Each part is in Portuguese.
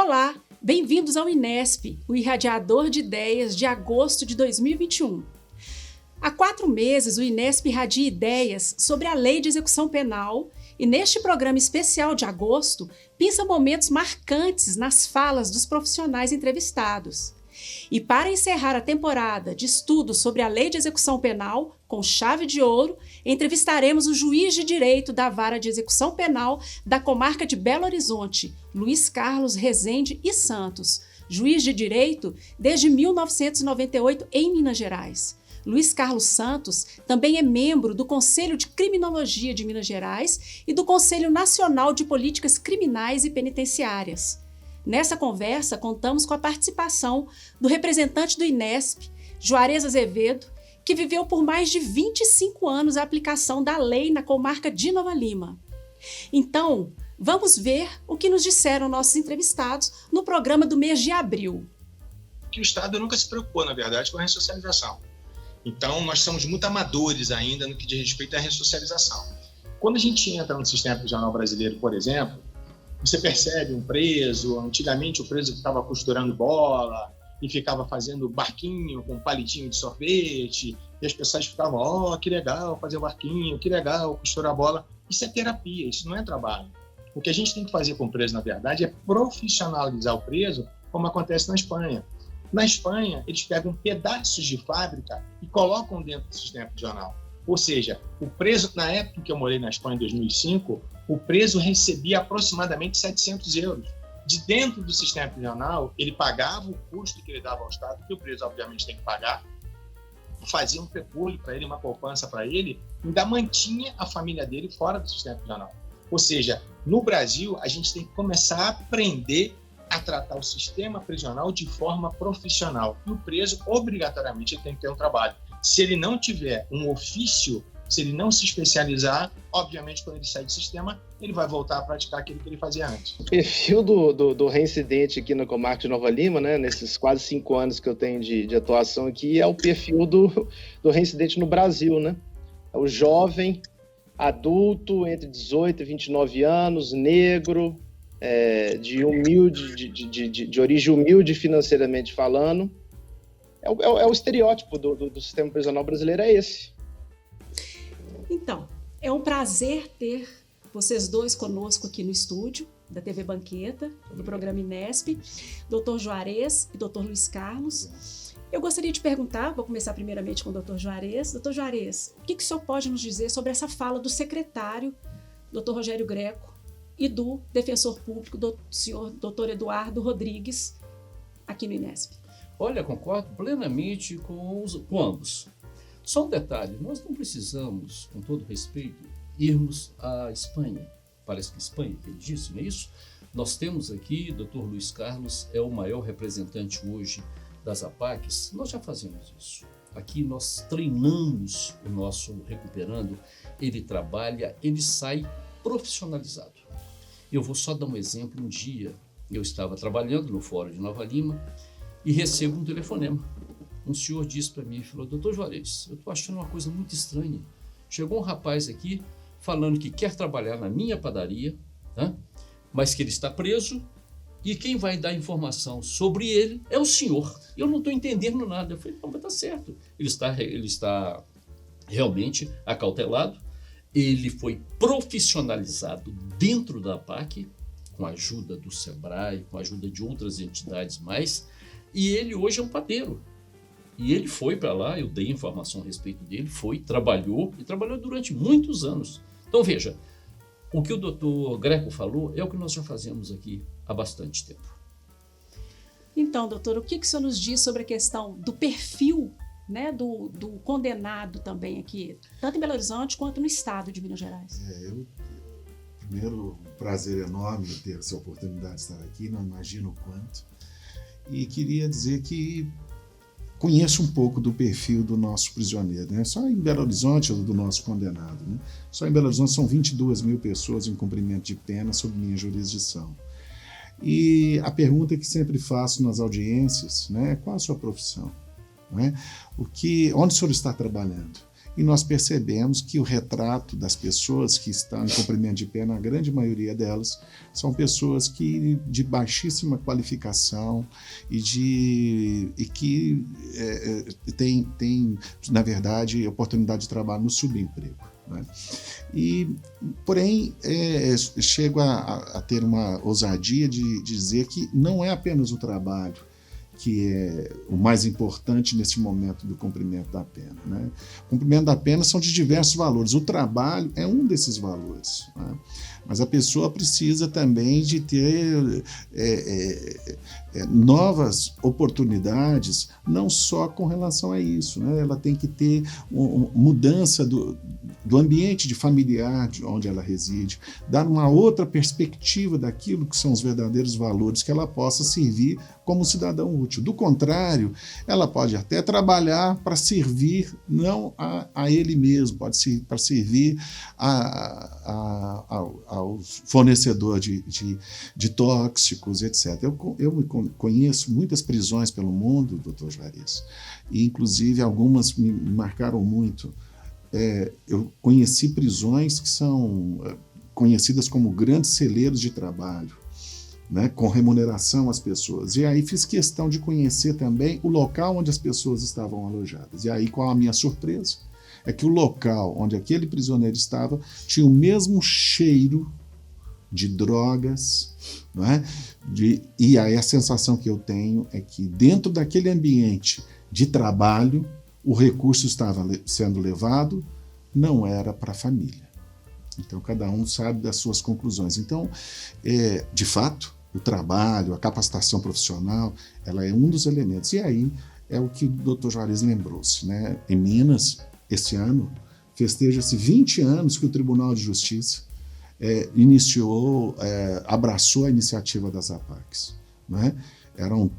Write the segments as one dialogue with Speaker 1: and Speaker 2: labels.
Speaker 1: Olá, bem-vindos ao INESP, o irradiador de ideias de agosto de 2021. Há 4 meses, o INESP irradia ideias sobre a Lei de Execução Penal e, neste programa especial de agosto, pensa momentos marcantes nas falas dos profissionais entrevistados. E para encerrar a temporada de estudos sobre a Lei de Execução Penal, com chave de ouro, entrevistaremos o juiz de direito da Vara de Execução Penal da Comarca de Belo Horizonte, Luiz Carlos Rezende e Santos, juiz de direito desde 1998 em Minas Gerais. Luiz Carlos Santos também é membro do Conselho de Criminologia de Minas Gerais e do Conselho Nacional de Políticas Criminais e Penitenciárias. Nessa conversa, contamos com a participação do representante do INESP, Juarez Azevedo, que viveu por mais de 25 anos a aplicação da lei na comarca de Nova Lima. Então, vamos ver o que nos disseram nossos entrevistados no programa do mês de abril.
Speaker 2: Que o Estado nunca se preocupou, na verdade, com a ressocialização. Então, nós somos muito amadores ainda no que diz respeito à ressocialização. Quando a gente entra no sistema prisional brasileiro, por exemplo, você percebe um preso, antigamente o preso ficava costurando bola e ficava fazendo barquinho com palitinho de sorvete, e as pessoas ficavam, que legal fazer barquinho, que legal costurar bola. Isso é terapia, isso não é trabalho. O que a gente tem que fazer com o preso, na verdade, é profissionalizar o preso, como acontece na Espanha. Na Espanha, eles pegam pedaços de fábrica e colocam dentro do sistema prisional. Ou seja, o preso, na época que eu morei na Espanha, em 2005, o preso recebia aproximadamente 700 euros. De dentro do sistema prisional, ele pagava o custo que ele dava ao Estado, que o preso, obviamente, tem que pagar, fazia um prepúlio para ele, uma poupança para ele, e ainda mantinha a família dele fora do sistema prisional. Ou seja, no Brasil, a gente tem que começar a aprender a tratar o sistema prisional de forma profissional. E o preso, obrigatoriamente, ele tem que ter um trabalho. Se ele não tiver um ofício, se ele não se especializar, obviamente, quando ele sai do sistema, ele vai voltar a praticar aquilo que ele fazia antes.
Speaker 3: O perfil do reincidente aqui na comarca de Nova Lima, né, nesses quase 5 anos que eu tenho de atuação aqui, é o perfil do reincidente no Brasil, né? É o jovem, adulto, entre 18 e 29 anos, negro, de origem humilde financeiramente falando. É o estereótipo do sistema prisional brasileiro, é esse.
Speaker 1: Então, é um prazer ter vocês dois conosco aqui no estúdio da TV Banqueta, do programa INESP, Dr. Juarez e Dr. Luiz Carlos. Eu gostaria de perguntar, vou começar primeiramente com o Dr. Juarez. Dr. Juarez, o que o senhor pode nos dizer sobre essa fala do secretário, Dr. Rogério Greco, e do defensor público, do senhor Dr. Eduardo Rodrigues, aqui no INESP?
Speaker 4: Olha, concordo plenamente com ambos. Só um detalhe, nós não precisamos, com todo respeito, irmos à Espanha. Parece que a Espanha tem disso, não é isso? Nós temos aqui, Dr. Luiz Carlos é o maior representante hoje das APACs. Nós já fazemos isso. Aqui nós treinamos o nosso recuperando, ele trabalha, ele sai profissionalizado. Eu vou só dar um exemplo. Um dia eu estava trabalhando no Fórum de Nova Lima e recebo um telefonema. Um senhor disse para mim, falou, doutor Juarez, eu estou achando uma coisa muito estranha. Chegou um rapaz aqui falando que quer trabalhar na minha padaria, né, mas que ele está preso e quem vai dar informação sobre ele é o senhor. Eu não estou entendendo nada. Eu falei, não, mas está certo. Ele está realmente acautelado. Ele foi profissionalizado dentro da APAC, com a ajuda do SEBRAE, com a ajuda de outras entidades mais, e ele hoje é um padeiro. E ele foi para lá, eu dei informação a respeito dele, trabalhou durante muitos anos. Então veja, o que o doutor Greco falou é o que nós já fazemos aqui há bastante tempo.
Speaker 1: Então, doutor, o que o senhor nos diz sobre a questão do perfil, né, do condenado também aqui, tanto em Belo Horizonte quanto no estado de Minas Gerais?
Speaker 5: Primeiro, um prazer enorme ter essa oportunidade de estar aqui, não imagino o quanto. E queria dizer que conheço um pouco do perfil do nosso prisioneiro, né? Só em Belo Horizonte, ou do nosso condenado, né? Só em Belo Horizonte são 22 mil pessoas em cumprimento de pena sob minha jurisdição. E a pergunta que sempre faço nas audiências, né, é qual a sua profissão? Não é? Onde o senhor está trabalhando? e nós percebemos que o retrato das pessoas que estão em cumprimento de pena, a grande maioria delas, são pessoas de baixíssima qualificação e que têm, na verdade, oportunidade de trabalho no subemprego. Né? Porém, chego a ter uma ousadia de dizer que não é apenas o trabalho que é o mais importante nesse momento do cumprimento da pena. Né? O cumprimento da pena são de diversos valores. O trabalho é um desses valores. Né? Mas a pessoa precisa também de ter novas oportunidades, não só com relação a isso. Né? Ela tem que ter mudança do ambiente de familiar onde ela reside, dar uma outra perspectiva daquilo que são os verdadeiros valores, que ela possa servir como cidadão útil. Do contrário, ela pode até trabalhar para servir não a ele mesmo, pode ser para servir ao fornecedor de tóxicos, etc. Eu conheço muitas prisões pelo mundo, doutor Juarez, e inclusive algumas me marcaram muito. Eu conheci prisões que são conhecidas como grandes celeiros de trabalho, né, com remuneração às pessoas. E aí fiz questão de conhecer também o local onde as pessoas estavam alojadas. E aí, qual a minha surpresa? É que o local onde aquele prisioneiro estava tinha o mesmo cheiro de drogas, não é? E aí a sensação que eu tenho é que dentro daquele ambiente de trabalho, o recurso estava sendo levado, não era para a família. Então, cada um sabe das suas conclusões. Então, de fato, o trabalho, a capacitação profissional, ela é um dos elementos. E aí é o que o doutor Juarez lembrou-se. Né? Em Minas, esse ano, festeja-se 20 anos que o Tribunal de Justiça abraçou a iniciativa das APACs. Né? Eram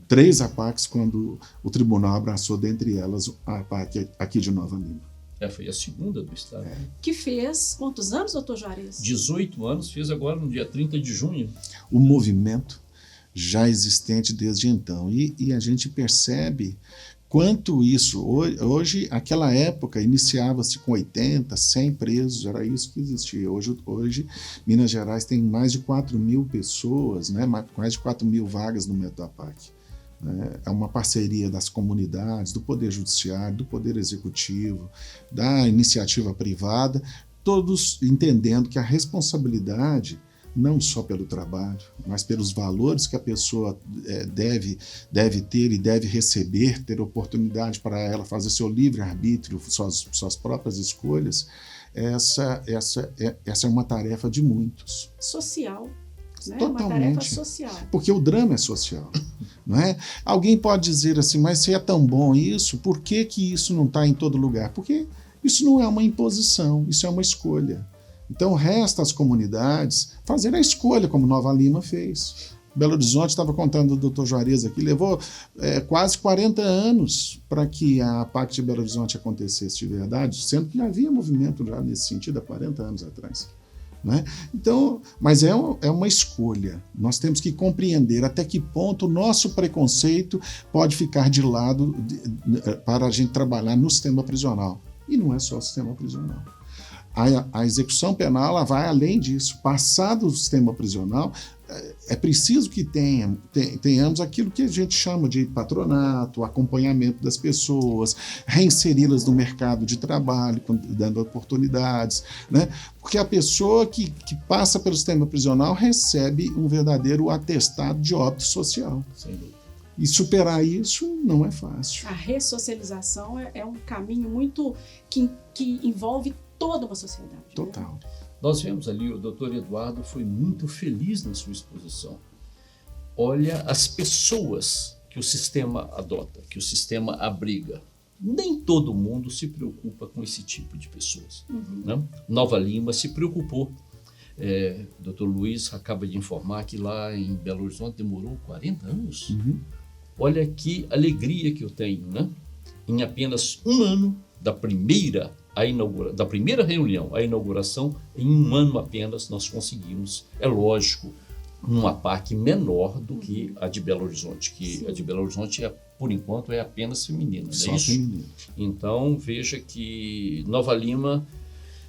Speaker 5: 3 APACs quando o tribunal abraçou, dentre elas, a APAC aqui de Nova Lima.
Speaker 4: Foi a segunda do estado.
Speaker 1: Que fez quantos anos, doutor Juarez? 18
Speaker 4: anos, fez agora no dia 30 de junho.
Speaker 5: O movimento já existente desde então. E a gente percebe quanto isso. Hoje, aquela época, iniciava-se com 80, 100 presos, era isso que existia. Hoje Minas Gerais tem mais de 4.000 pessoas, né? Mais de 4.000 vagas no método APAC. É uma parceria das comunidades, do Poder Judiciário, do Poder Executivo, da iniciativa privada, todos entendendo que a responsabilidade, não só pelo trabalho, mas pelos valores que a pessoa deve ter e deve receber, ter oportunidade para ela fazer seu livre-arbítrio, suas próprias escolhas, essa é uma tarefa de muitos.
Speaker 1: Social. Né?
Speaker 5: Totalmente.
Speaker 1: Uma tarefa social.
Speaker 5: Porque o drama é social. Não é? Alguém pode dizer assim, mas se é tão bom isso, por que isso não está em todo lugar? Porque isso não é uma imposição, isso é uma escolha. Então resta às comunidades fazer a escolha, como Nova Lima fez. Belo Horizonte, estava contando o doutor Juarez aqui, levou quase 40 anos para que a APAC de Belo Horizonte acontecesse de verdade, sendo que havia movimento já nesse sentido há 40 anos atrás. Né? Então, mas é uma escolha. Nós temos que compreender até que ponto o nosso preconceito pode ficar de lado para a gente trabalhar no sistema prisional. E não é só o sistema prisional. A execução penal ela vai além disso. Passado o sistema prisional, é preciso que tenhamos aquilo que a gente chama de patronato, acompanhamento das pessoas, reinseri-las no mercado de trabalho, dando oportunidades, né? Porque a pessoa que passa pelo sistema prisional recebe um verdadeiro atestado de óbito social.
Speaker 4: Sem dúvida.
Speaker 5: E superar isso não é fácil.
Speaker 1: A ressocialização é um caminho muito que envolve toda uma sociedade.
Speaker 5: Total.
Speaker 1: Né?
Speaker 4: Nós vemos ali, o doutor Eduardo foi muito feliz na sua exposição. Olha as pessoas que o sistema adota, que o sistema abriga. Nem todo mundo se preocupa com esse tipo de pessoas.
Speaker 1: Uhum.
Speaker 4: Né? Nova Lima se preocupou. O doutor Luiz acaba de informar que lá em Belo Horizonte demorou 40 anos.
Speaker 5: Uhum.
Speaker 4: Olha que alegria que eu tenho, né? Em apenas um ano da primeira reunião, a inauguração, em um ano apenas nós conseguimos, é lógico, uma APAC menor do que a de Belo Horizonte, que Sim. A de Belo Horizonte é por enquanto, é apenas feminina.
Speaker 5: Só
Speaker 4: é isso?
Speaker 5: feminino.
Speaker 4: Então, veja que Nova Lima...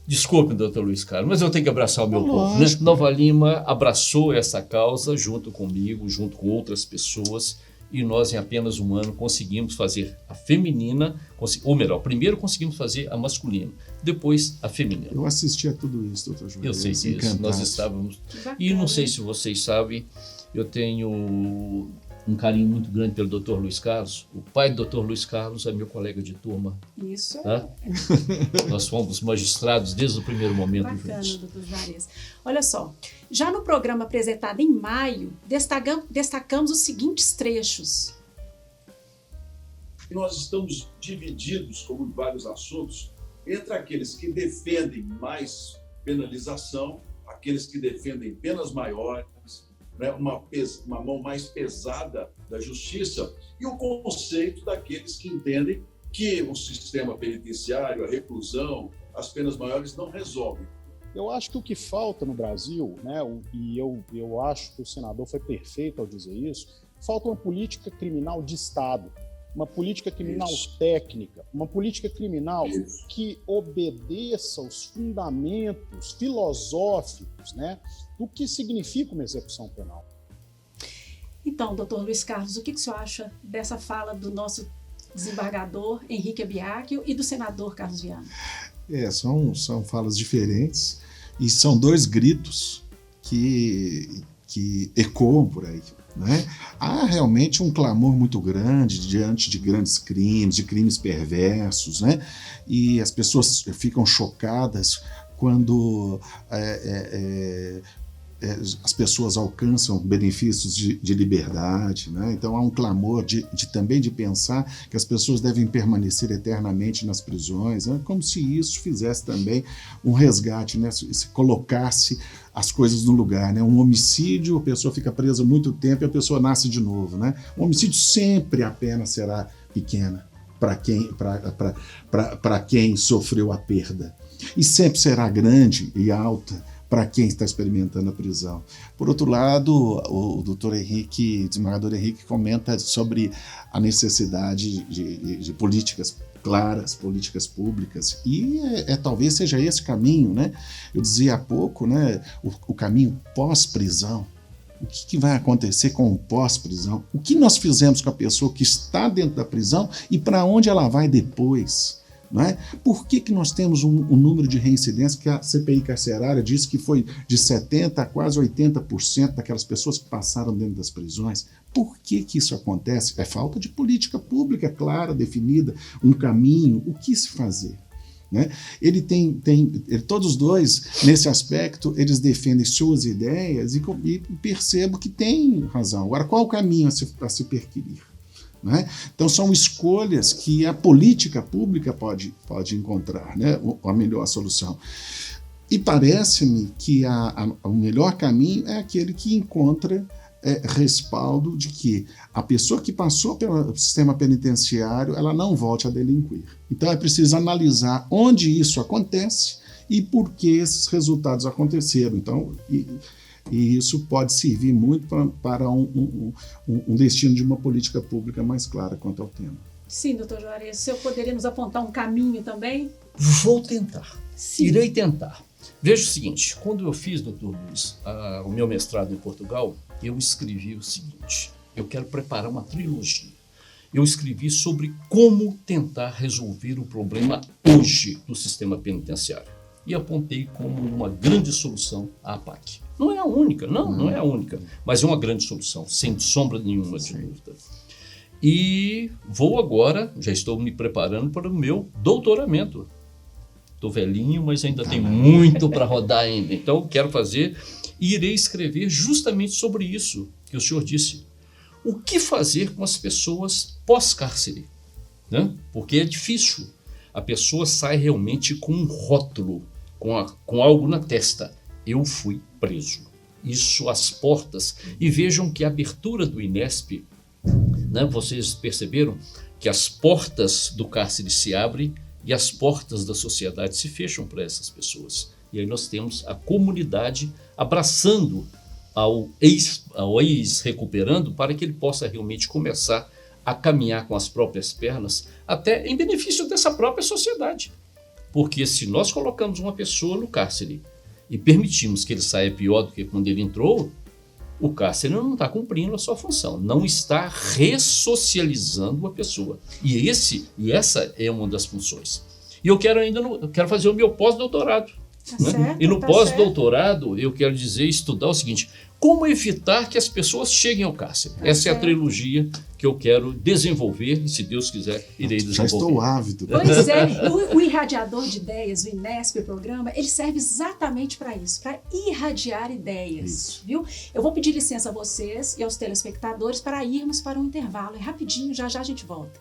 Speaker 4: Desculpe, doutor Luiz Carlos, mas eu tenho que abraçar o meu povo. Né? Nova Lima abraçou essa causa junto comigo, junto com outras pessoas, e nós, em apenas um ano, conseguimos fazer a feminina, ou melhor, primeiro conseguimos fazer a masculina, depois a feminina.
Speaker 5: Eu assisti a tudo isso, doutor João.
Speaker 4: Eu sei disso, nós estávamos... E não sei se vocês sabem, eu tenho um carinho muito grande pelo doutor Luiz Carlos. O pai do doutor Luiz Carlos é meu colega de turma.
Speaker 1: Isso.
Speaker 4: Tá? Nós fomos magistrados desde o primeiro momento.
Speaker 1: Bacana, doutor Juarez. Olha só, já no programa apresentado em maio, destacamos os seguintes trechos.
Speaker 6: Nós estamos divididos, como em vários assuntos, entre aqueles que defendem mais penalização, aqueles que defendem penas maiores, né, uma mão mais pesada da justiça, e o conceito daqueles que entendem que o sistema penitenciário, a reclusão, as penas maiores não resolvem.
Speaker 7: Eu acho que o que falta no Brasil, né, e eu acho que o senador foi perfeito ao dizer isso, falta uma política criminal de Estado, uma política criminal técnica, uma política criminal que obedeça aos fundamentos filosóficos, né, do que significa uma execução penal.
Speaker 1: Então, doutor Luiz Carlos, o que o senhor acha dessa fala do nosso desembargador Henrique Abiacchio e do senador Carlos Viana?
Speaker 5: São falas diferentes e são dois gritos que ecoam por aí. Né? Há realmente um clamor muito grande diante de grandes crimes, de crimes perversos, né? E as pessoas ficam chocadas quando as pessoas alcançam benefícios de liberdade, né? Então há um clamor também de pensar que as pessoas devem permanecer eternamente nas prisões, né? Como se isso fizesse também um resgate, né? Se colocasse as coisas no lugar, né? Um homicídio, a pessoa fica presa muito tempo e a pessoa nasce de novo, né? Um homicídio sempre a pena será pequena para quem sofreu a perda, e sempre será grande e alta para quem está experimentando a prisão. Por outro lado, o doutor Henrique, desembargador Henrique, comenta sobre a necessidade de políticas claras, políticas públicas, e talvez seja esse caminho, né? Eu dizia há pouco, né, o caminho pós-prisão. O que vai acontecer com o pós-prisão? O que nós fizemos com a pessoa que está dentro da prisão e para onde ela vai depois? Não é? Por que nós temos um número de reincidência que a CPI carcerária diz que foi de 70% a quase 80% daquelas pessoas que passaram dentro das prisões? Por que isso acontece? É falta de política pública clara, definida, um caminho, o que se fazer? Né? Todos os dois, nesse aspecto, eles defendem suas ideias e percebo que tem razão. Agora, qual o caminho a se perquirir? Né? Então são escolhas que a política pública pode encontrar, né? A melhor solução. E parece-me que o melhor caminho é aquele que encontra respaldo de que a pessoa que passou pelo sistema penitenciário ela não volte a delinquir. Então é preciso analisar onde isso acontece e por que esses resultados aconteceram. Então, e isso pode servir muito para um destino de uma política pública mais clara quanto ao tema.
Speaker 1: Sim, doutor Juarez, o senhor poderia nos apontar um caminho também?
Speaker 4: Vou tentar.
Speaker 1: Sim.
Speaker 4: Irei tentar. Veja o seguinte, quando eu fiz, doutor Luiz, o meu mestrado em Portugal, eu escrevi o seguinte: eu quero preparar uma trilogia. Eu escrevi sobre como tentar resolver o problema hoje do sistema penitenciário. E apontei como uma grande solução a APAC. Não é a única, não é a única, mas é uma grande solução, sem sombra nenhuma de dúvida. E vou agora, já estou me preparando para o meu doutoramento. Estou velhinho, mas ainda tem muito para rodar ainda. Então, quero fazer e irei escrever justamente sobre isso que o senhor disse. O que fazer com as pessoas pós-cárcere? Né? Porque é difícil. A pessoa sai realmente com um rótulo, com algo na testa. Eu fui preso. Isso às portas. E vejam que a abertura do INESP, né, vocês perceberam que as portas do cárcere se abrem e as portas da sociedade se fecham para essas pessoas. E aí nós temos a comunidade abraçando ao ex-recuperando para que ele possa realmente começar a caminhar com as próprias pernas, até em benefício dessa própria sociedade. Porque se nós colocamos uma pessoa no cárcere e permitimos que ele saia pior do que quando ele entrou, o cárcere não está cumprindo a sua função, não está ressocializando a pessoa. E essa é uma das funções. E eu quero fazer o meu pós-doutorado.
Speaker 1: Tá
Speaker 4: Né?
Speaker 1: certo,
Speaker 4: E no
Speaker 1: tá
Speaker 4: pós-doutorado, eu quero estudar o seguinte: como evitar que as pessoas cheguem ao cárcere? Essa é a trilogia que eu quero desenvolver e, se Deus quiser, irei desenvolver.
Speaker 5: Já estou ávido.
Speaker 1: Pois é, o Irradiador de Ideias, o INESP, o programa, ele serve exatamente para isso, para irradiar ideias,
Speaker 5: Isso.
Speaker 1: viu? Eu vou pedir licença a vocês e aos telespectadores para irmos para um intervalo. É rapidinho, já já a gente volta.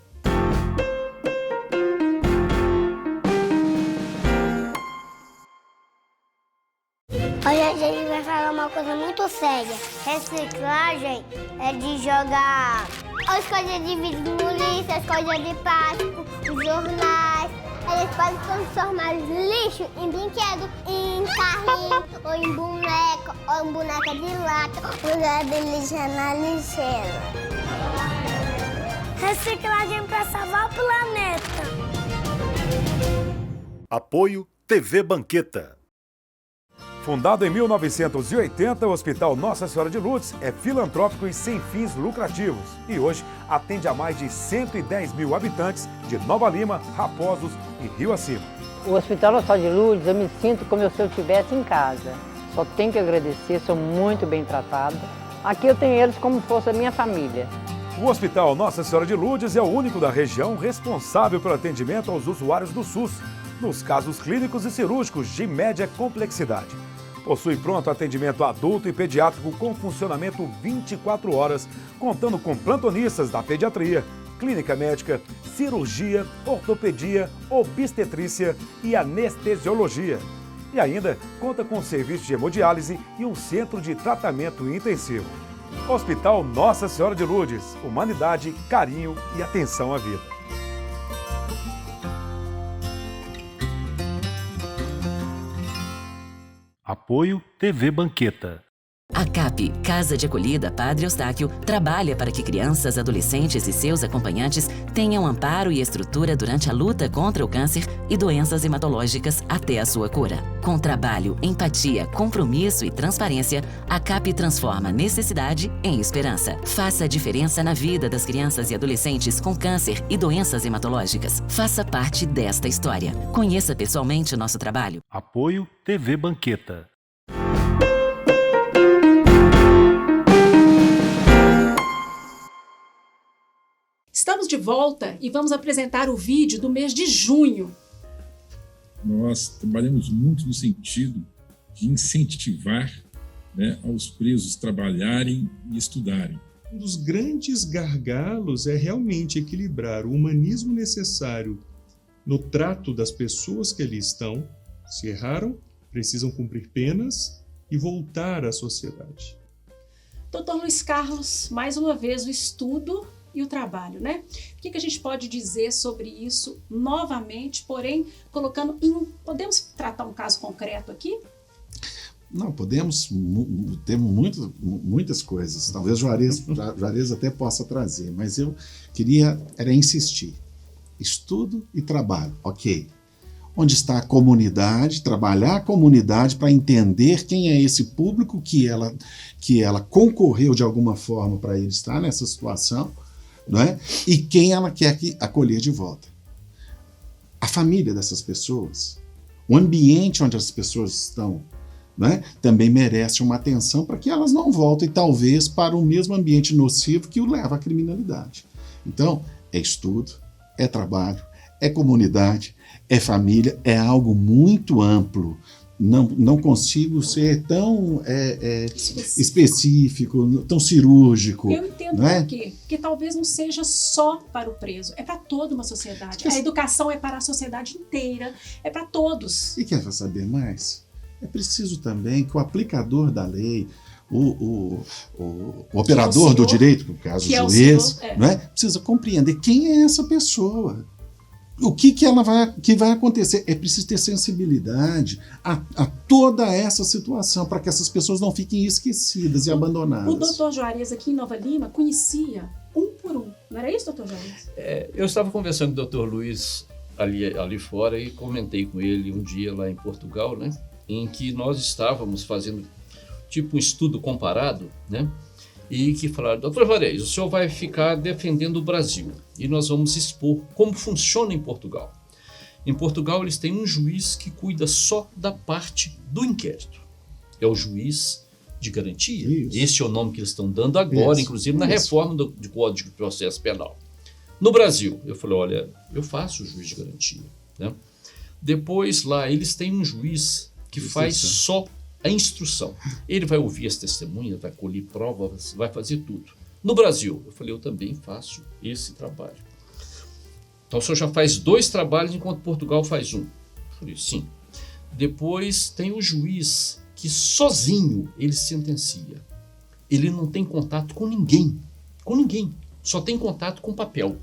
Speaker 8: Hoje a gente vai falar uma coisa muito séria. Reciclagem é de jogar as coisas de vidro no lixo, as coisas de plástico, os jornais. Eles podem transformar lixo em brinquedo, em carrinho, ou em boneca, ou em boneca de lata. O lugar de lixo é na lixeira. Reciclagem para salvar o planeta.
Speaker 9: Apoio TV Banqueta. Fundado em 1980, o Hospital Nossa Senhora de Lourdes é filantrópico e sem fins lucrativos e hoje atende a mais de 110 mil habitantes de Nova Lima, Raposos e Rio Acima.
Speaker 10: O Hospital Nossa Senhora de Lourdes, eu me sinto como se eu estivesse em casa. Só tenho que agradecer, sou muito bem tratada. Aqui eu tenho eles como se fosse a minha família.
Speaker 9: O Hospital Nossa Senhora de Lourdes é o único da região responsável pelo atendimento aos usuários do SUS, nos casos clínicos e cirúrgicos de média complexidade. Possui pronto atendimento adulto e pediátrico com funcionamento 24 horas, contando com plantonistas da pediatria, clínica médica, cirurgia, ortopedia, obstetrícia e anestesiologia. E ainda conta com serviço de hemodiálise e um centro de tratamento intensivo. Hospital Nossa Senhora de Lourdes, humanidade, carinho e atenção à vida. Apoio TV Banqueta.
Speaker 11: A CAP, Casa de Acolhida Padre Eustáquio, trabalha para que crianças, adolescentes e seus acompanhantes tenham amparo e estrutura durante a luta contra o câncer e doenças hematológicas até a sua cura. Com trabalho, empatia, compromisso e transparência, a CAP transforma necessidade em esperança. Faça a diferença na vida das crianças e adolescentes com câncer e doenças hematológicas. Faça parte desta história. Conheça pessoalmente o nosso trabalho.
Speaker 9: Apoio TV Banqueta.
Speaker 1: Estamos de volta e vamos apresentar o vídeo do mês de junho.
Speaker 12: Nós trabalhamos muito no sentido de incentivar, aos presos trabalharem e estudarem.
Speaker 13: Um dos grandes gargalos é realmente equilibrar o humanismo necessário no trato das pessoas que ali estão, se erraram, precisam cumprir penas e voltar à sociedade.
Speaker 1: Doutor Luiz Carlos, mais uma vez o estudo e o trabalho, né? O que a gente pode dizer sobre isso novamente, porém, colocando em... Podemos tratar um caso concreto aqui?
Speaker 5: Não, podemos, temos muitas coisas. Talvez Juarez até possa trazer, mas eu queria insistir. Estudo e trabalho, ok. Onde está a comunidade, trabalhar a comunidade para entender quem é esse público que ela concorreu de alguma forma para ele estar nessa situação, não é? E quem ela quer acolher de volta. A família dessas pessoas, o ambiente onde as pessoas estão, não é? Também merece uma atenção para que elas não voltem, talvez, para o mesmo ambiente nocivo que o leva à criminalidade. Então, é estudo, é trabalho, é comunidade, é família, é algo muito amplo. Não consigo ser tão específico, tão cirúrgico.
Speaker 1: Eu entendo por quê. Porque talvez não seja só para o preso, é para toda uma sociedade. A educação é para a sociedade inteira, é para todos.
Speaker 5: E quer saber mais? É preciso também que o aplicador da lei, o operador do direito, no caso o juiz, precisa compreender quem é essa pessoa. o que vai acontecer? É preciso ter sensibilidade a toda essa situação para que essas pessoas não fiquem esquecidas e abandonadas.
Speaker 1: O doutor Juarez aqui em Nova Lima conhecia um por um. Não era isso, doutor Juarez?
Speaker 4: Eu estava conversando com o doutor Luiz ali fora e comentei com ele um dia lá em Portugal, né, em que nós estávamos fazendo tipo um estudo comparado, né, e que falaram: doutor Juarez, o senhor vai ficar defendendo o Brasil e nós vamos expor como funciona em Portugal. Em Portugal eles têm um juiz que cuida só da parte do inquérito. É o juiz de garantia. Isso. Esse é o nome que eles estão dando agora, inclusive na reforma do Código de Processo Penal. No Brasil, eu falei: olha, eu faço o juiz de garantia, né? Depois lá eles têm um juiz que faz só a instrução. Ele vai ouvir as testemunhas, vai colher provas, vai fazer tudo. No Brasil, eu falei: eu também faço esse trabalho. Então o senhor já faz 2 trabalhos enquanto Portugal faz 1. Eu falei: sim. Depois tem o juiz que sozinho ele sentencia. Ele não tem contato com ninguém, só tem contato com papel.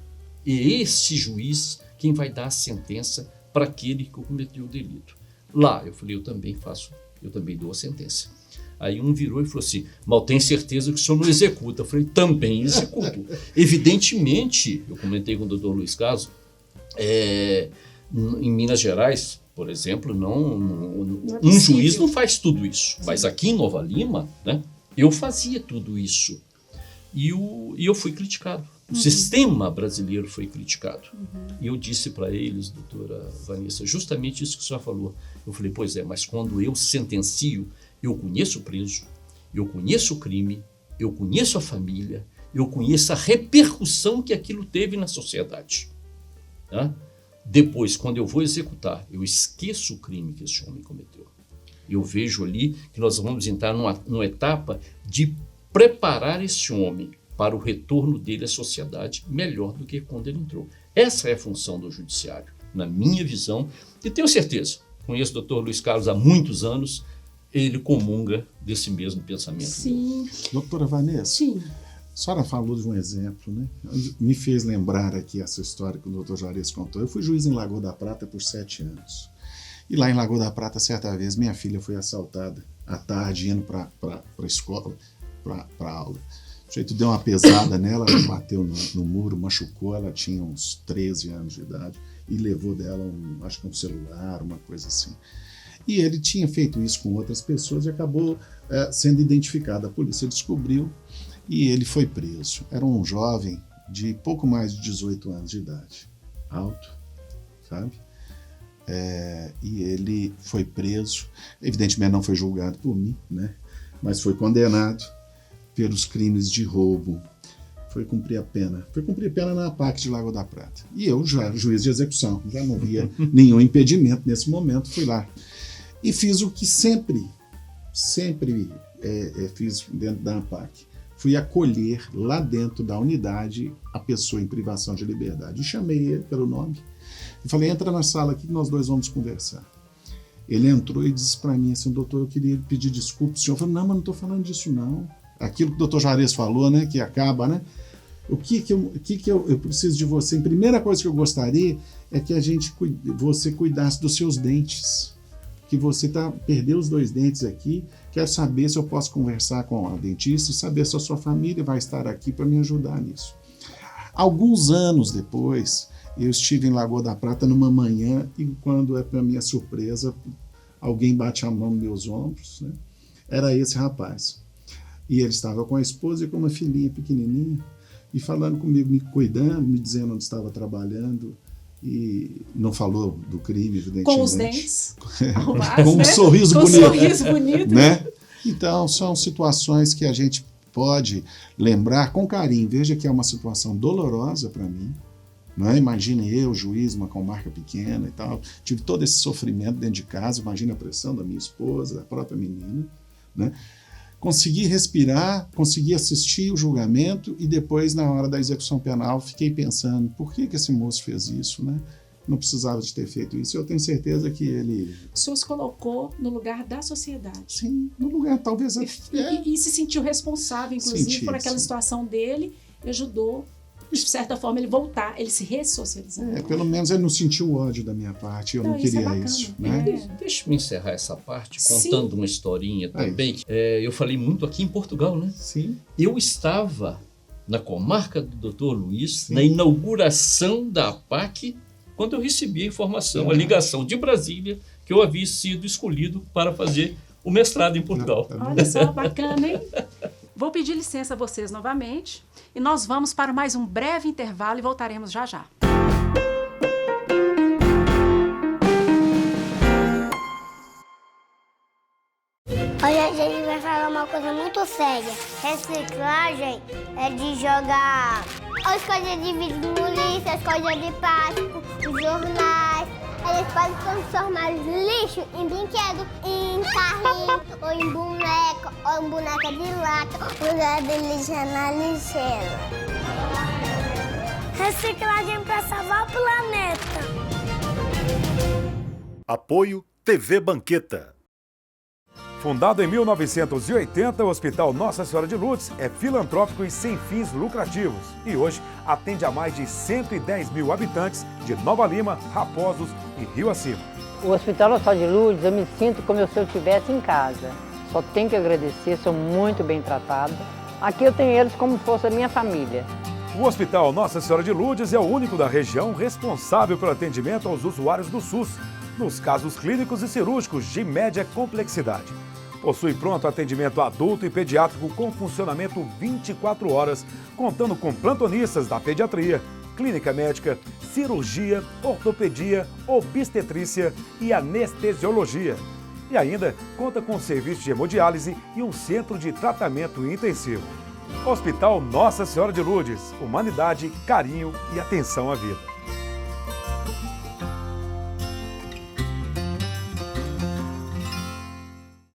Speaker 4: E esse juiz quem vai dar a sentença para aquele que cometeu o delito. Lá, eu falei: eu também dou a sentença. Aí um virou e falou assim: mas eu tenho certeza que o senhor não executa. Eu falei: também executo. Evidentemente, eu comentei com o doutor Luiz Carlos, em Minas Gerais, por exemplo, um juiz não faz tudo isso. Mas aqui em Nova Lima, né, eu fazia tudo isso. E eu fui criticado. O sistema brasileiro foi criticado. E eu disse para eles, doutora Vanessa, justamente isso que a senhora falou. Eu falei: pois é, mas quando eu sentencio, eu conheço o preso, eu conheço o crime, eu conheço a família, eu conheço a repercussão que aquilo teve na sociedade. Tá? Depois, quando eu vou executar, eu esqueço o crime que esse homem cometeu. Eu vejo ali que nós vamos entrar numa etapa de preparar esse homem para o retorno dele à sociedade melhor do que quando ele entrou. Essa é a função do judiciário, na minha visão, e tenho certeza, conheço o doutor Luiz Carlos há muitos anos, ele comunga desse mesmo pensamento.
Speaker 1: Sim.
Speaker 5: Doutora Vanessa,
Speaker 1: sim,
Speaker 5: a senhora falou de um exemplo, né? Me fez lembrar aqui essa história que o doutor Juarez contou. Eu fui juiz em Lagoa da Prata por 7 anos. E lá em Lagoa da Prata, certa vez, minha filha foi assaltada à tarde, indo para a escola, para aula. O sujeito deu uma pesada nela, ela bateu no muro, machucou, ela tinha uns 13 anos de idade e levou dela acho que um celular, uma coisa assim. E ele tinha feito isso com outras pessoas e acabou sendo identificado. A polícia descobriu e ele foi preso. Era um jovem de pouco mais de 18 anos de idade, alto, sabe? E ele foi preso, evidentemente não foi julgado por mim, né? Mas foi condenado pelos crimes de roubo. Foi cumprir a pena na PAC de Lagoa da Prata. E eu, já juiz de execução, já não via nenhum impedimento nesse momento, fui lá. E fiz o que sempre fiz dentro da ANPAC. Fui acolher lá dentro da unidade a pessoa em privação de liberdade. E chamei ele pelo nome. E falei: entra na sala aqui que nós dois vamos conversar. Ele entrou e disse para mim assim: doutor, eu queria pedir desculpa. O senhor falou: não, mas não estou falando disso não. Aquilo que o doutor Juarez falou, né, que acaba, né? O que eu preciso de você? A primeira coisa que eu gostaria é que você cuidasse dos seus dentes. Que você perdeu os 2 dentes aqui. Quero saber se eu posso conversar com a dentista e saber se a sua família vai estar aqui para me ajudar nisso. Alguns anos depois, eu estive em Lagoa da Prata numa manhã e quando, para minha surpresa, alguém bate a mão nos meus ombros, né? Era esse rapaz. E ele estava com a esposa e com uma filhinha pequenininha e falando comigo, me cuidando, me dizendo onde estava trabalhando. E não falou do crime, evidentemente.
Speaker 1: Com os dentes.
Speaker 5: Com um sorriso bonito.
Speaker 1: Com um sorriso bonito.
Speaker 5: Né? Então, são situações que a gente pode lembrar com carinho. Veja que é uma situação dolorosa para mim. Não é? Imagine eu, juiz, uma comarca pequena e tal. Tive todo esse sofrimento dentro de casa. Imagine a pressão da minha esposa, da própria menina. Né? Consegui respirar, consegui assistir o julgamento e depois, na hora da execução penal, fiquei pensando, por que esse moço fez isso, né? Não precisava de ter feito isso. Eu tenho certeza que ele...
Speaker 1: O senhor se colocou no lugar da sociedade.
Speaker 5: Sim, no lugar, talvez...
Speaker 1: E se sentiu responsável, inclusive, por aquela situação dele e ajudou de certa forma, ele voltar, ele se ressocializar.
Speaker 5: Pelo menos ele não sentiu ódio da minha parte, eu não queria isso. Né?
Speaker 4: Deixa eu encerrar essa parte contando uma historinha também. Eu falei muito aqui em Portugal, né?
Speaker 5: Sim.
Speaker 4: Eu estava na comarca do Dr. Luiz, na inauguração da APAC, quando eu recebi a informação, a ligação de Brasília, que eu havia sido escolhido para fazer o mestrado em Portugal.
Speaker 1: Olha só, bacana, hein? Vou pedir licença a vocês novamente e nós vamos para mais um breve intervalo e voltaremos já já.
Speaker 8: Hoje a gente vai falar uma coisa muito séria. Reciclagem é de jogar as coisas de vidro no lixo, as coisas de plástico, os jornais. Eles podem transformar lixo em brinquedo, em carrinho, ou em boneca, ou em boneca de lata, ou lugar de lixo na lixeira. Reciclagem para salvar o planeta.
Speaker 9: Apoio TV Banqueta. Fundado em 1980, o Hospital Nossa Senhora de Lourdes é filantrópico e sem fins lucrativos e hoje atende a mais de 110 mil habitantes de Nova Lima, Raposos e Rio Acima.
Speaker 10: O Hospital Nossa Senhora de Lourdes, eu me sinto como se eu estivesse em casa. Só tenho que agradecer, sou muito bem tratada. Aqui eu tenho eles como se fosse a minha família.
Speaker 9: O Hospital Nossa Senhora de Lourdes é o único da região responsável pelo atendimento aos usuários do SUS, nos casos clínicos e cirúrgicos de média complexidade. Possui pronto atendimento adulto e pediátrico com funcionamento 24 horas, contando com plantonistas da pediatria, clínica médica, cirurgia, ortopedia, obstetrícia e anestesiologia. E ainda conta com serviço de hemodiálise e um centro de tratamento intensivo. Hospital Nossa Senhora de Lourdes, humanidade, carinho e atenção à vida.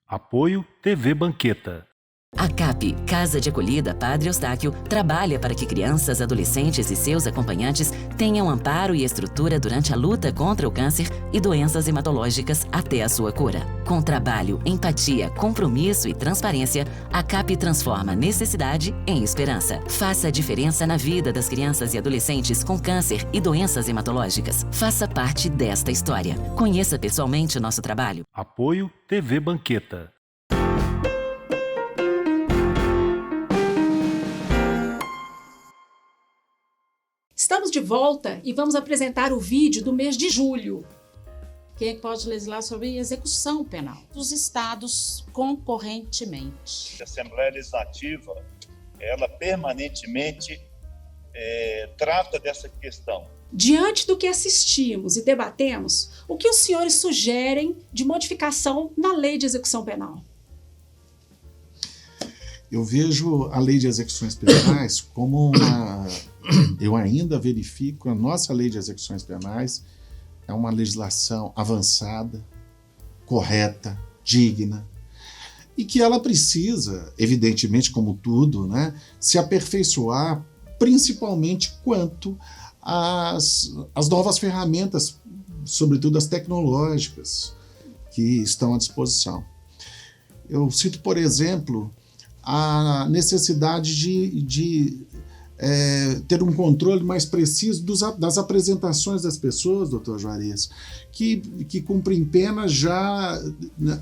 Speaker 14: Apoio TV Banqueta.
Speaker 11: A CAP, Casa de Acolhida Padre Eustáquio, trabalha para que crianças, adolescentes e seus acompanhantes tenham amparo e estrutura durante a luta contra o câncer e doenças hematológicas até a sua cura. Com trabalho, empatia, compromisso e transparência, a CAP transforma necessidade em esperança. Faça a diferença na vida das crianças e adolescentes com câncer e doenças hematológicas. Faça parte desta história. Conheça pessoalmente o nosso trabalho.
Speaker 14: Apoio TV Banqueta.
Speaker 1: Estamos de volta e vamos apresentar o vídeo do mês de julho. Quem é que pode legislar sobre execução penal?
Speaker 15: Dos estados concorrentemente.
Speaker 16: A Assembleia Legislativa, ela permanentemente trata dessa questão.
Speaker 1: Diante do que assistimos e debatemos, o que os senhores sugerem de modificação na lei de execução penal?
Speaker 5: Eu vejo a lei de execuções penais como uma... Eu ainda verifico a nossa lei de execuções penais é uma legislação avançada, correta, digna, e que ela precisa, evidentemente, como tudo, né, se aperfeiçoar, principalmente quanto às novas ferramentas, sobretudo as tecnológicas, que estão à disposição. Eu cito, por exemplo, a necessidade de ter um controle mais preciso das apresentações das pessoas, doutor Juarez, que cumprem pena já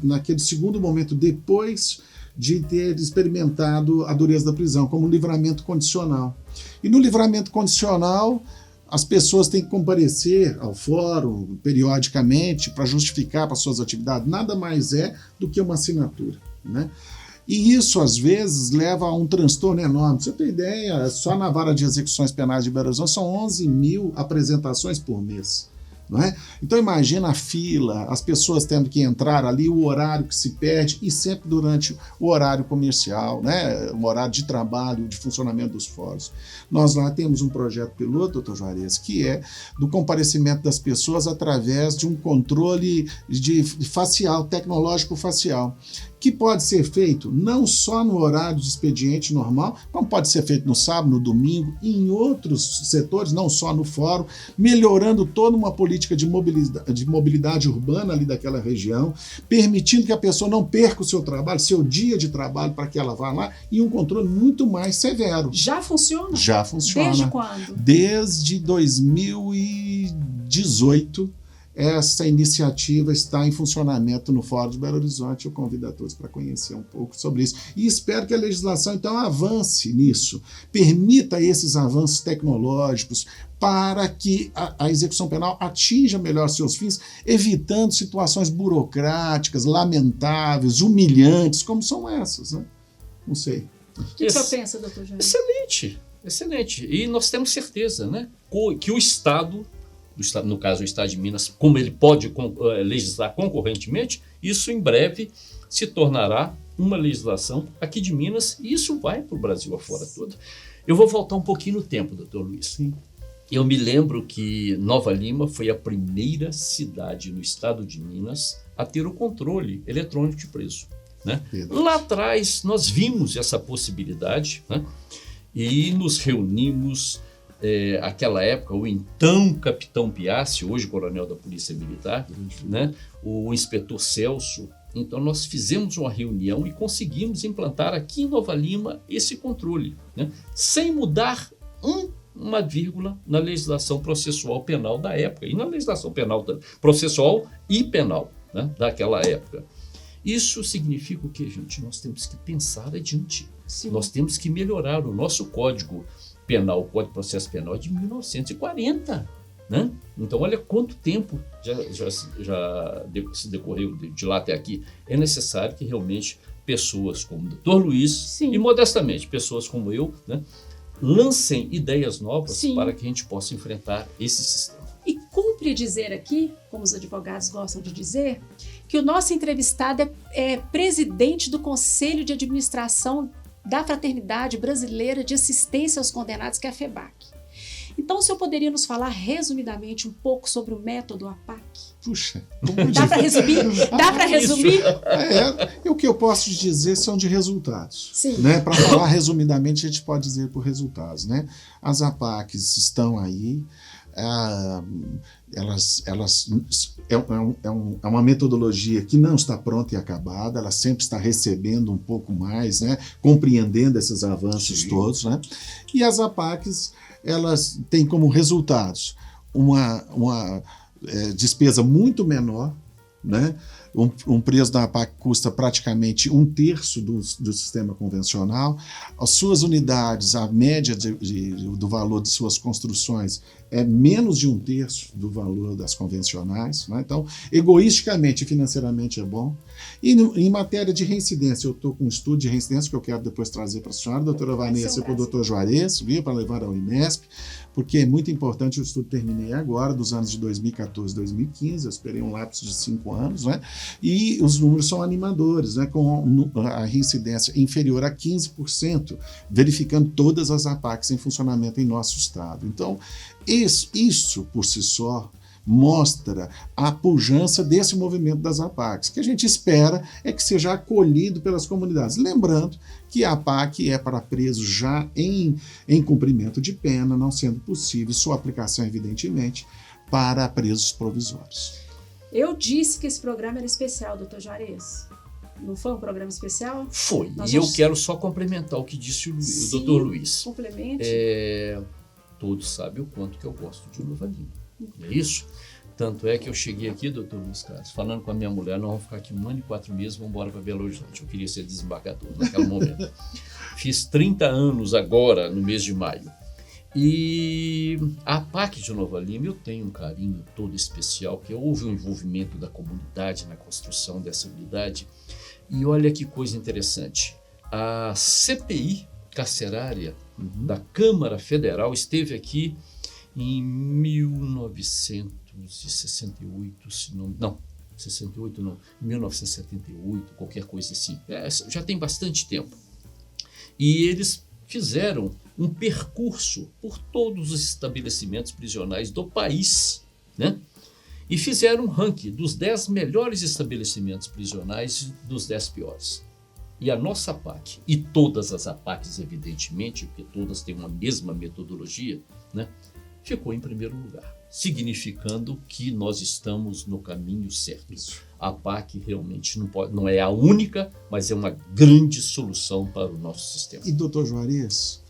Speaker 5: naquele segundo momento, depois de ter experimentado a dureza da prisão, como um livramento condicional. E no livramento condicional, as pessoas têm que comparecer ao fórum periodicamente para justificar para suas atividades. Nada mais é do que uma assinatura, né? E isso, às vezes, leva a um transtorno enorme. Pra você ter ideia, só na Vara de Execuções Penais de Belo Horizonte são 11 mil apresentações por mês. Não é? Então imagina a fila, as pessoas tendo que entrar ali, o horário que se perde, e sempre durante o horário comercial, né? O horário de trabalho, de funcionamento dos fóruns. Nós lá temos um projeto piloto, doutor Juarez, que é do comparecimento das pessoas através de um controle facial, tecnológico facial, que pode ser feito não só no horário de expediente normal, como pode ser feito no sábado, no domingo, e em outros setores, não só no fórum, melhorando toda uma política política de mobilidade urbana ali daquela região, permitindo que a pessoa não perca o seu trabalho, seu dia de trabalho, para que ela vá lá, e um controle muito mais severo.
Speaker 1: Já funciona?
Speaker 5: Já funciona.
Speaker 1: Desde quando?
Speaker 5: Desde 2018, essa iniciativa está em funcionamento no Fórum de Belo Horizonte. Eu convido a todos para conhecer um pouco sobre isso. E espero que a legislação, então, avance nisso, permita esses avanços tecnológicos para que a execução penal atinja melhor seus fins, evitando situações burocráticas, lamentáveis, humilhantes, como são essas, né? Não sei.
Speaker 1: O que você pensa, doutor Jair?
Speaker 4: Excelente. E nós temos certeza, né, que o Estado, no caso o Estado de Minas, como ele pode legislar concorrentemente, isso em breve se tornará uma legislação aqui de Minas, e isso vai para o Brasil afora todo. Eu vou voltar um pouquinho no tempo, doutor Luiz.
Speaker 5: Sim.
Speaker 4: Eu me lembro que Nova Lima foi a primeira cidade no estado de Minas a ter o controle eletrônico de preço, né? Lá atrás nós vimos essa possibilidade, né? E nos reunimos. Aquela época, o então capitão Piassi, hoje coronel da Polícia Militar, né, o inspetor Celso. Então nós fizemos uma reunião e conseguimos implantar aqui em Nova Lima esse controle, né, sem mudar uma vírgula na legislação processual penal da época e na legislação penal processual e penal, né, daquela época. Isso significa o quê, gente? Nós temos que pensar adiante. Sim. Nós temos que melhorar o nosso Código Penal, o Código de Processo Penal é de 1940, né? Então olha quanto tempo já se decorreu de lá até aqui. É necessário que realmente pessoas como o Dr. Luiz, sim, e modestamente pessoas como eu, né, lancem ideias novas, sim, para que a gente possa enfrentar esse sistema.
Speaker 1: E cumpre dizer aqui, como os advogados gostam de dizer, que o nosso entrevistado é presidente do Conselho de Administração da Fraternidade Brasileira de Assistência aos Condenados, que é a FEBAC. Então, o senhor poderia nos falar resumidamente um pouco sobre o método APAC?
Speaker 5: Puxa,
Speaker 1: dá para resumir? Dá para resumir?
Speaker 5: O que eu posso dizer são de resultados.
Speaker 1: Sim.
Speaker 5: Né? Para falar resumidamente, a gente pode dizer por resultados. Né? As APACs estão aí. É uma metodologia que não está pronta e acabada, ela sempre está recebendo um pouco mais, né? Compreendendo esses avanços, sim, todos, né? E as APACs, elas têm como resultados uma despesa muito menor, né? Um preso da APAC custa praticamente 1/3 do sistema convencional. As suas unidades, a média do valor de suas construções é menos de 1/3 do valor das convencionais, né? Então, egoisticamente e financeiramente é bom. E em matéria de reincidência, eu estou com um estudo de reincidência que eu quero depois trazer para a senhora, doutora Vanessa, e para o doutor Juarez, para levar ao INESP, porque é muito importante. O estudo terminei agora, dos anos de 2014 e 2015, eu esperei um lapso de 5 anos, né? E os números são animadores, né? Com a reincidência inferior a 15%, verificando todas as APACs em funcionamento em nosso estado. Então, isso por si só mostra a pujança desse movimento das APACs, que a gente espera é que seja acolhido pelas comunidades. Lembrando que a APAC é para presos já em cumprimento de pena, não sendo possível sua aplicação, evidentemente, para presos provisórios.
Speaker 1: Eu disse que esse programa era especial, doutor Juarez. Não foi um programa especial?
Speaker 4: Foi. Eu quero só complementar o que disse o doutor Luiz.
Speaker 1: Complemente.
Speaker 4: Todos sabem o quanto que eu gosto de Nova Lima. É isso? Tanto é que eu cheguei aqui, doutor Luiz Carlos, falando com a minha mulher, nós vamos ficar aqui 1 ano e 4 meses, vamos embora para Belo Horizonte. Eu queria ser desembargador naquele momento. Fiz 30 anos agora, no mês de maio. E a APAC de Nova Lima, eu tenho um carinho todo especial, porque houve um envolvimento da comunidade na construção dessa unidade. E olha que coisa interessante. A CPI carcerária da Câmara Federal esteve aqui em 1978, qualquer coisa assim. Já tem bastante tempo. E eles fizeram um percurso por todos os estabelecimentos prisionais do país, né? E fizeram um ranking dos 10 melhores estabelecimentos prisionais dos 10 piores. E a nossa APAC, e todas as APACs, evidentemente, porque todas têm uma mesma metodologia, né? ficou em primeiro lugar, significando que nós estamos no caminho certo. A PAC realmente não é a única, mas é uma grande solução para o nosso sistema.
Speaker 5: E, doutor Juarez,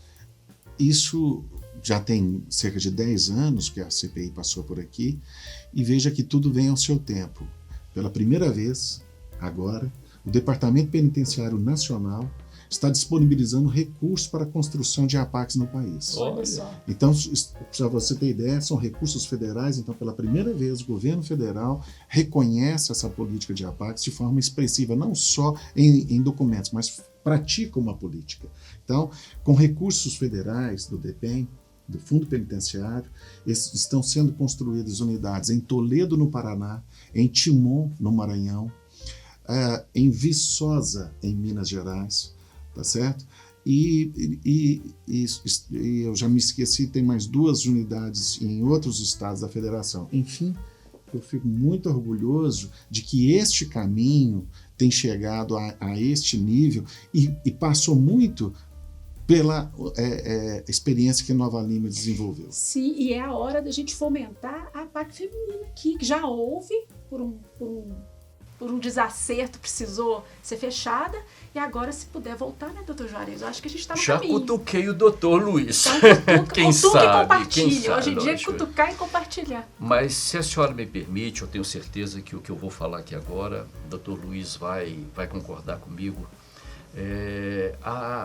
Speaker 5: isso já tem cerca de 10 anos que a CPI passou por aqui, e veja que tudo vem ao seu tempo. Pela primeira vez, agora, o Departamento Penitenciário Nacional está disponibilizando recursos para a construção de APACs no país.
Speaker 4: Olha só.
Speaker 5: Então, para você ter ideia, são recursos federais. Então, pela primeira vez, o governo federal reconhece essa política de APACs de forma expressiva, não só em documentos, mas pratica uma política. Então, com recursos federais do DEPEN, do Fundo Penitenciário, estão sendo construídas unidades em Toledo, no Paraná, em Timon, no Maranhão, em Viçosa, em Minas Gerais, tá certo? E eu já me esqueci, tem mais 2 unidades em outros estados da federação. Enfim, eu fico muito orgulhoso de que este caminho tem chegado a este nível e passou muito pela experiência que Nova Lima desenvolveu.
Speaker 1: Sim, e é a hora da gente fomentar a PAC feminina aqui, que já houve por um desacerto, precisou ser fechada, e agora, se puder voltar, né, doutor Juarez? Eu acho que a gente está no caminho.
Speaker 4: Já cutuquei o doutor Luiz.
Speaker 1: Então,
Speaker 4: quem sabe,
Speaker 1: compartilha. Hoje em dia é
Speaker 4: lógico.
Speaker 1: cutucar e compartilhar.
Speaker 4: Mas, se a senhora me permite, eu tenho certeza que o que eu vou falar aqui agora, o doutor Luiz vai concordar comigo.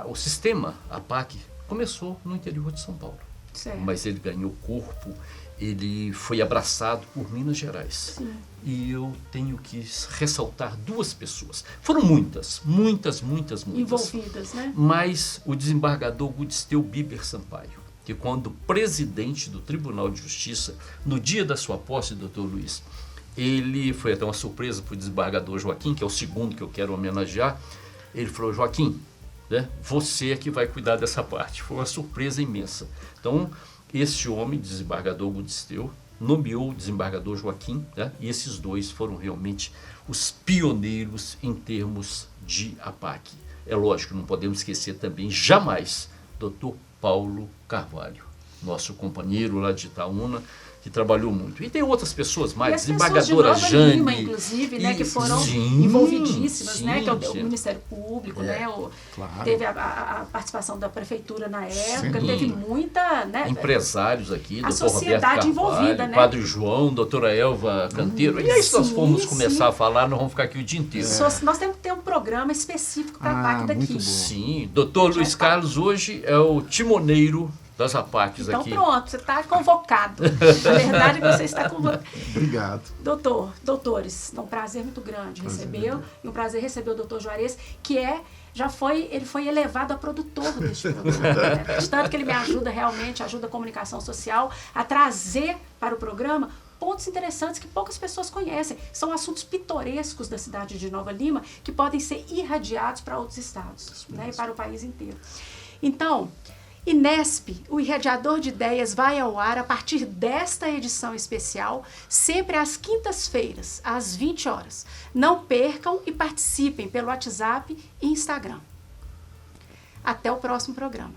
Speaker 4: O sistema, a PAC, começou no interior de São Paulo.
Speaker 1: Certo.
Speaker 4: Mas ele ganhou corpo, ele foi abraçado por Minas Gerais.
Speaker 1: Sim.
Speaker 4: E eu tenho que ressaltar 2 pessoas. Foram muitas.
Speaker 1: Envolvidas, né?
Speaker 4: Mas o desembargador Gudsteu Biber Sampaio, que quando presidente do Tribunal de Justiça, no dia da sua posse, doutor Luiz, ele foi até uma surpresa para o desembargador Joaquim, que é o segundo que eu quero homenagear. Ele falou: Joaquim, né, você é que vai cuidar dessa parte. Foi uma surpresa imensa. Então, esse homem, desembargador Gudsteu, nomeou o desembargador Joaquim, né, e esses 2 foram realmente os pioneiros em termos de APAC. É lógico, não podemos esquecer também, jamais, doutor Paulo Carvalho, nosso companheiro lá de Itaúna, que trabalhou muito. E tem outras pessoas mais, desembargadora Jane.
Speaker 1: Lima, inclusive, né, que foram envolvidíssimas, né, que é o Ministério Público, né,
Speaker 5: claro.
Speaker 1: Teve a participação da Prefeitura na época, teve muita... Né,
Speaker 4: empresários aqui,
Speaker 1: a
Speaker 4: doutor Roberto
Speaker 1: sociedade
Speaker 4: Carvalho,
Speaker 1: envolvida, né?
Speaker 4: Padre João, doutora Elva Canteiro. E aí, se nós formos começar a falar, nós vamos ficar aqui o dia inteiro.
Speaker 1: Nós temos que ter um programa específico para a PAC daqui.
Speaker 4: Sim, doutor Luiz Carlos hoje é o timoneiro das APACs
Speaker 1: então,
Speaker 4: aqui.
Speaker 1: Então pronto, você está convocado. Na verdade, você está convocado.
Speaker 5: Obrigado.
Speaker 1: Doutores, é um prazer muito grande recebê-lo, e um prazer receber o doutor Juarez, que ele foi elevado a produtor deste programa. Né? De tanto que ele me ajuda realmente, ajuda a comunicação social a trazer para o programa pontos interessantes que poucas pessoas conhecem. São assuntos pitorescos da cidade de Nova Lima que podem ser irradiados para outros estados, né? E para o país inteiro. Então, Inesp, o Irradiador de Ideias, vai ao ar a partir desta edição especial, sempre às quintas-feiras, às 20 horas. Não percam e participem pelo WhatsApp e Instagram. Até o próximo programa.